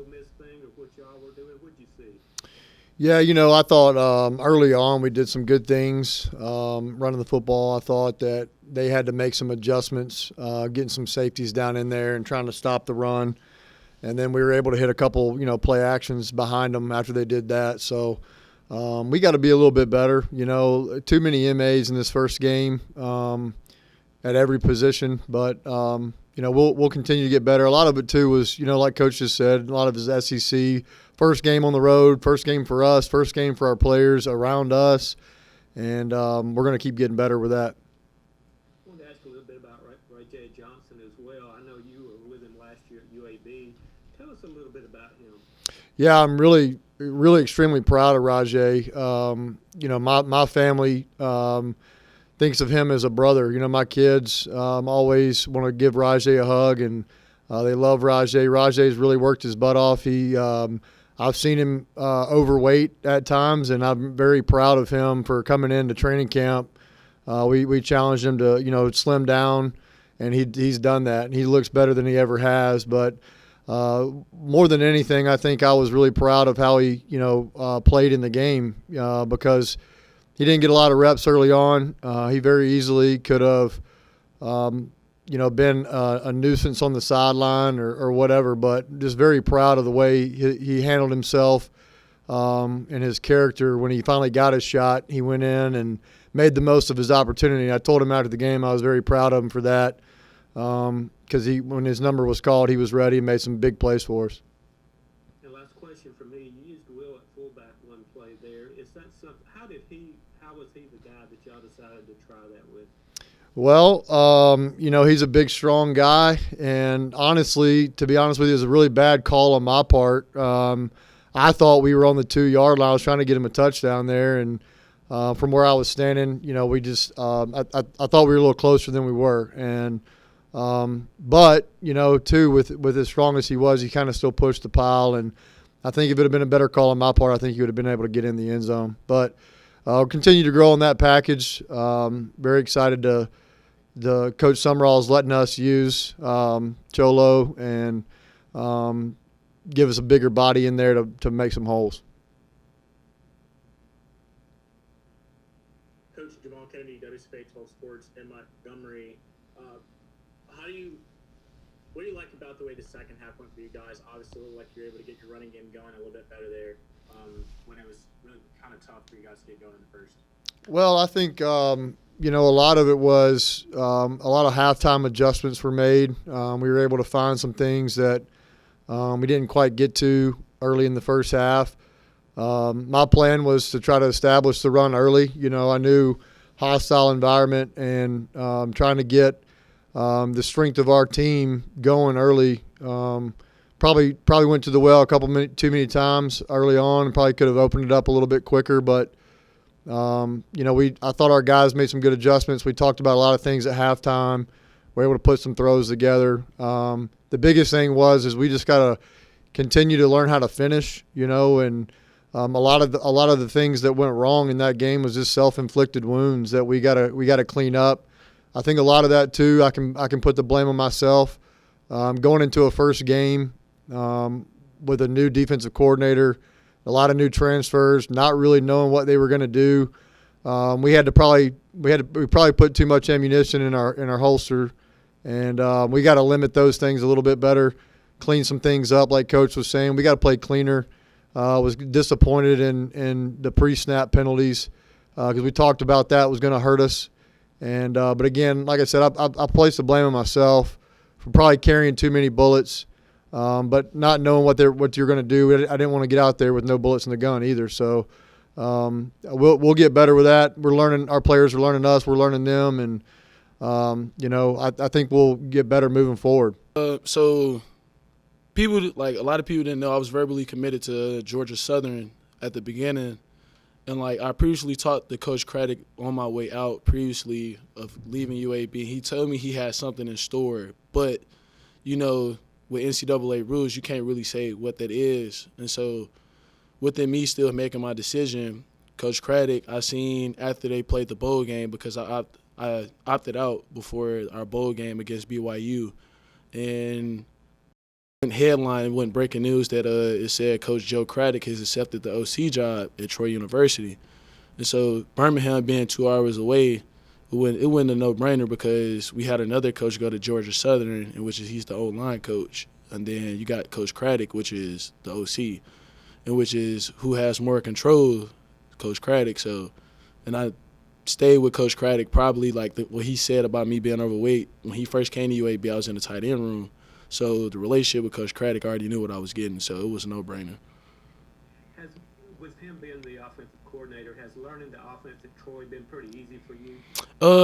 Ole Miss thing or what y'all were doing? What'd you see? Yeah, I thought early on we did some good things running the football. I thought that they had to make some adjustments, getting some safeties down in there and trying to stop the run. And then we were able to hit a couple, play actions behind them after they did that. So we got to be a little bit better. Too many MAs in this first game at every position, but we'll continue to get better. A lot of it too was, like Coach just said, a lot of his SEC first game on the road, first game for us, first game for our players around us, and we're going to keep getting better with that. I wanted to ask a little bit about RaJae Johnson as well. I know you were with him last year at UAB. Tell us a little bit about him. Yeah, I'm really, really extremely proud of RaJae. My family thinks of him as a brother. My kids always want to give RaJae a hug, and they love RaJae. RaJae's really worked his butt off. I've seen him overweight at times, and I'm very proud of him for coming into training camp. We challenged him to, slim down, and he's done that. And he looks better than he ever has. But more than anything, I think I was really proud of how he, played in the game because he didn't get a lot of reps early on. He very easily could have, been a nuisance on the sideline or whatever, but just very proud of the way he handled himself and his character. When he finally got his shot, he went in and made the most of his opportunity. I told him after the game I was very proud of him for that because when his number was called, he was ready and made some big plays for us. And last question for me, you used Will at fullback one play there. Is that something? How was he the guy that y'all decided to try that with? Well, he's a big, strong guy, and honestly, to be honest with you, it was a really bad call on my part. I thought we were on the 2-yard line. I was trying to get him a touchdown there, and from where I was standing, we just I thought we were a little closer than we were, and but too, with as strong as he was, he kind of still pushed the pile, and I think if it had been a better call on my part, I think he would have been able to get in the end zone, but. I'll continue to grow in that package. Very excited to Coach Summerall is letting us use Choloh and give us a bigger body in there to make some holes. Coach Jamal Kennedy, WSFA 12 Sports in Montgomery. What do you like about the way the second half went for you guys? Obviously, it looked like you were able to get your running game going a little bit better there when it was really kind of tough for you guys to get going in the first. Well, I think a lot of it was a lot of halftime adjustments were made. We were able to find some things that we didn't quite get to early in the first half. My plan was to try to establish the run early. I knew hostile environment and trying to get the strength of our team going early. Probably went to the well too many times early on, and probably could have opened it up a little bit quicker. But I thought our guys made some good adjustments. We talked about a lot of things at halftime. We were able to put some throws together. The biggest thing is we just got to continue to learn how to finish. And a lot of the things that went wrong in that game was just self-inflicted wounds that we gotta clean up. I think a lot of that too. I can put the blame on myself. Going into a first game with a new defensive coordinator, a lot of new transfers, not really knowing what they were going to do. We probably put too much ammunition in our holster, and we got to limit those things a little bit better, clean some things up. Like Coach was saying, we got to play cleaner. Was disappointed in the pre-snap penalties because we talked about that was going to hurt us. And but again, like I said, I placed the blame on myself for probably carrying too many bullets, but not knowing what you're going to do. I didn't want to get out there with no bullets in the gun either. So we'll get better with that. We're learning. Our players are learning us. We're learning them, and I think we'll get better moving forward. So people, like a lot of people didn't know I was verbally committed to Georgia Southern at the beginning. And, I previously talked to Coach Craddock on my way out previously of leaving UAB. He told me he had something in store. But, with NCAA rules, you can't really say what that is. And so within me still making my decision, Coach Craddock, I seen after they played the bowl game because I opted out before our bowl game against BYU. And headline, it wasn't breaking news that it said Coach Joe Craddock has accepted the OC job at Troy University. And so Birmingham being 2 hours away, it wasn't a no-brainer because we had another coach go to Georgia Southern, in which he's the O-line coach. And then you got Coach Craddock, which is the OC, and which is who has more control, Coach Craddock. So, and I stayed with Coach Craddock probably like what he said about me being overweight. When he first came to UAB, I was in the tight end room. So the relationship with Coach Craddock, I already knew what I was getting, so it was a no-brainer. With him being the offensive coordinator, has learning the offense at Troy been pretty easy for you?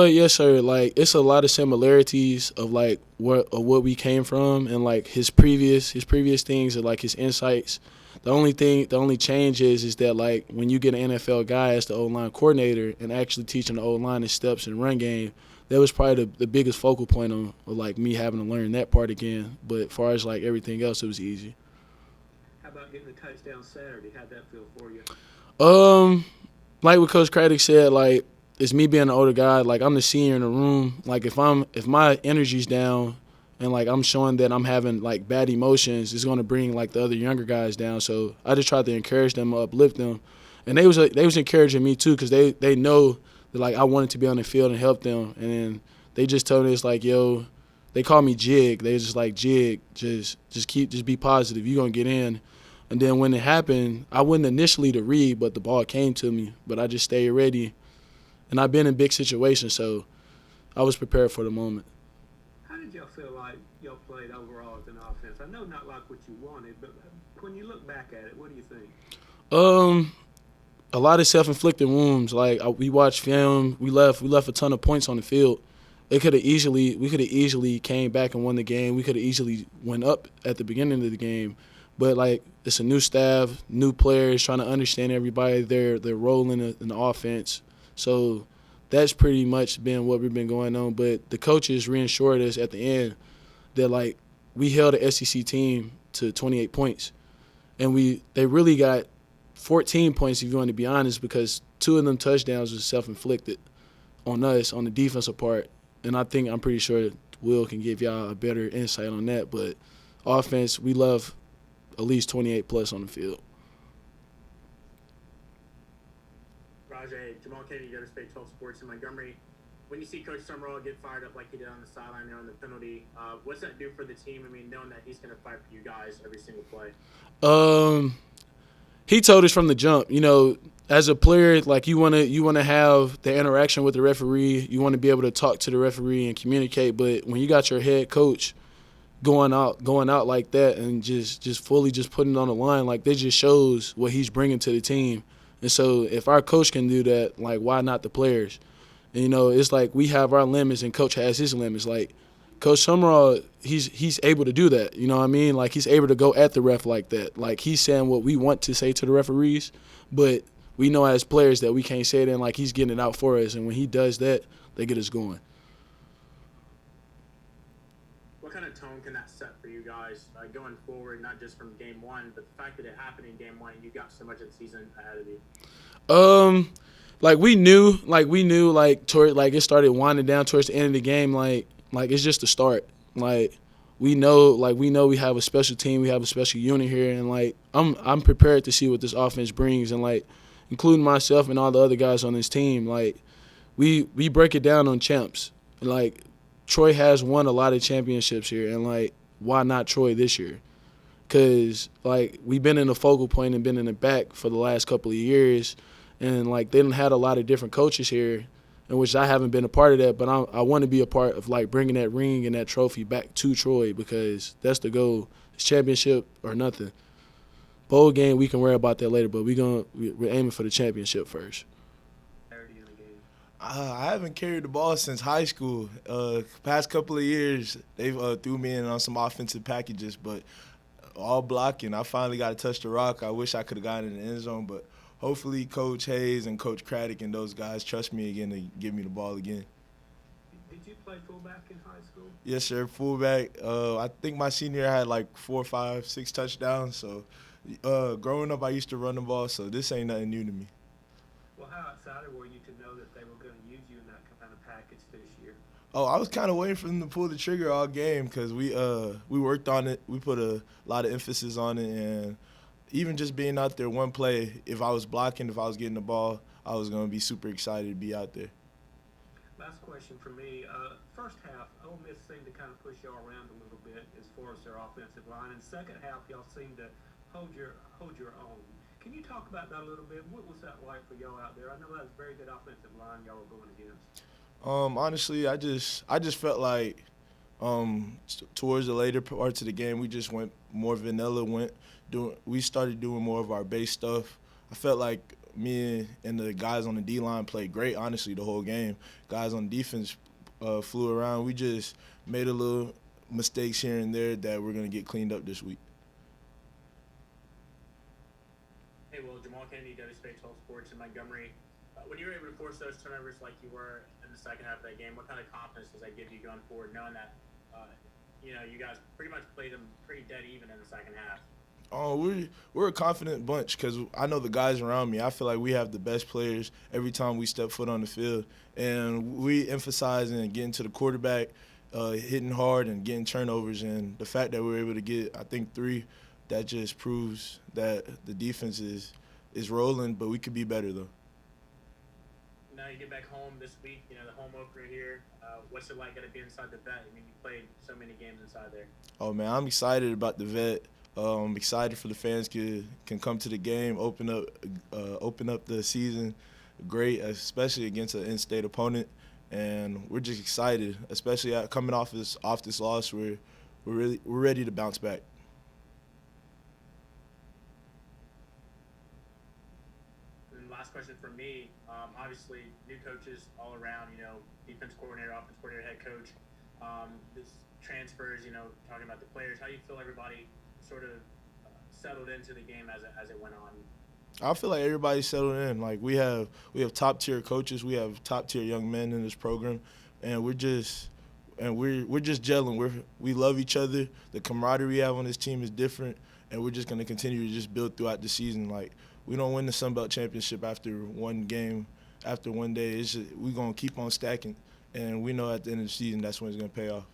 Yes, sir. Like, it's a lot of similarities of like what we came from, and like his previous things and like his insights. The only change is that like when you get an NFL guy as the O-line coordinator and actually teaching the O-line his steps and run game, that was probably the biggest focal point of like me having to learn that part again. But as far as like everything else, it was easy. How about getting the touchdown Saturday? How'd that feel for you? Like what Coach Craddock said, like it's me being an older guy. Like I'm the senior in the room. Like if my energy's down and like I'm showing that I'm having like bad emotions, it's gonna bring like the other younger guys down. So I just tried to encourage them, uplift them, and they was encouraging me too because they know that like I wanted to be on the field and help them. And then they just told me it's like, yo, they call me Jig. They just like Jig, just be positive. You gonna get in. And then when it happened, I wasn't initially to read, but the ball came to me. But I just stayed ready. And I've been in big situations, so I was prepared for the moment. How did y'all feel like y'all played overall as an offense? I know not like what you wanted, but when you look back at it, what do you think? A lot of self-inflicted wounds. Like we watched film, we left a ton of points on the field. We could have easily came back and won the game. We could have easily went up at the beginning of the game. But like it's a new staff, new players trying to understand everybody, their role in the offense. So that's pretty much been what we've been going on. But the coaches reassured us at the end that like we held the SEC team to 28 points, and they really got 14 points if you want to be honest, because 2 of them touchdowns was self-inflicted on us on the defensive part. And I'm pretty sure Will can give y'all a better insight on that. But offense, we love at least 28 plus on the field. RaJae, Jamal Kennedy, Gutter State 12 Sports in Montgomery. When you see Coach Summerall get fired up like he did on the sideline there on the penalty, what's that do for the team? I mean, knowing that he's going to fight for you guys every single play. He told us from the jump, you know, as a player, like you want to have the interaction with the referee. You want to be able to talk to the referee and communicate. But when you got your head coach going out like that and just fully just putting it on the line, like that just shows what he's bringing to the team. And so if our coach can do that, like why not the players? And, you know, it's like we have our limits and coach has his limits. Like Coach Summerall, he's able to do that. You know what I mean? Like he's able to go at the ref like that. Like he's saying what we want to say to the referees, but we know as players that we can't say it, and like he's getting it out for us. And when he does that, they get us going. What kind of tone can that set for you guys going forward, not just from game one, but the fact that it happened in game one and you got so much of the season ahead of you? We knew toward like it started winding down towards the end of the game, like it's just the start. Like we know we have a special team, we have a special unit here, and like I'm prepared to see what this offense brings, and like including myself and all the other guys on this team, like we break it down on champs. Like Troy has won a lot of championships here, and like why not Troy this year? Because like we've been in the focal point and been in the back for the last couple of years, and like they done had a lot of different coaches here, in which I haven't been a part of that, but I want to be a part of like bringing that ring and that trophy back to Troy, because that's the goal. It's championship or nothing. Bowl game, we can worry about that later, but we're aiming for the championship first. I haven't carried the ball since high school. Past couple of years, they've threw me in on some offensive packages, but all blocking. I finally got to touch the rock. I wish I could have gotten in the end zone, but hopefully Coach Hayes and Coach Craddock and those guys trust me again to give me the ball again. Did you play fullback in high school? Yes, sir, fullback. I think my senior year I had like 4, 5, 6 touchdowns. So growing up, I used to run the ball, so this ain't nothing new to me. Well, how excited were you to know that they were going to use you in that kind of package this year? Oh, I was kind of waiting for them to pull the trigger all game because we worked on it. We put a lot of emphasis on it, and even just being out there one play, if I was blocking, if I was getting the ball, I was going to be super excited to be out there. Last question for me. First half, Ole Miss seemed to kind of push y'all around a little bit as far as their offensive line. And second half, y'all seemed to hold your own. Can you talk about that a little bit? What was that like for y'all out there? I know that was a very good offensive line y'all were going against. Honestly, I just felt like towards the later parts of the game, we just went more vanilla. We started doing more of our base stuff. I felt like me and the guys on the D-line played great, honestly, the whole game. Guys on defense flew around. We just made a little mistakes here and there that we're going to get cleaned up this week. Hey, Will, Jamal Kennedy, WSPA 12 Sports in Montgomery. When you were able to force those turnovers like you were in the second half of that game, what kind of confidence does that give you going forward, knowing that you guys pretty much played them pretty dead even in the second half? Oh, we're a confident bunch because I know the guys around me. I feel like we have the best players every time we step foot on the field, and we emphasize in getting to the quarterback, hitting hard and getting turnovers. And the fact that we're able to get, I think, 3, that just proves that the defense is rolling. But we could be better though. Now you get back home this week. The home opener here. What's it like going to be inside the vet? I mean, you played so many games inside there. Oh man, I'm excited about the vet. I'm excited for the fans can come to the game, open up the season great, especially against an in-state opponent, and we're just excited, especially coming off this loss. We're ready to bounce back. And last question from me. Obviously, new coaches all around. Defense coordinator, offense coordinator, head coach. This transfers. Talking about the players. How do you feel everybody sort of settled into the game as it went on? I feel like everybody's settled in. Like we have top tier coaches, we have top tier young men in this program, and we're just gelling. We love each other. The camaraderie we have on this team is different, and we're just going to continue to just build throughout the season. Like we don't win the Sun Belt Championship after one game, after one day. We're going to keep on stacking, and we know at the end of the season that's when it's going to pay off.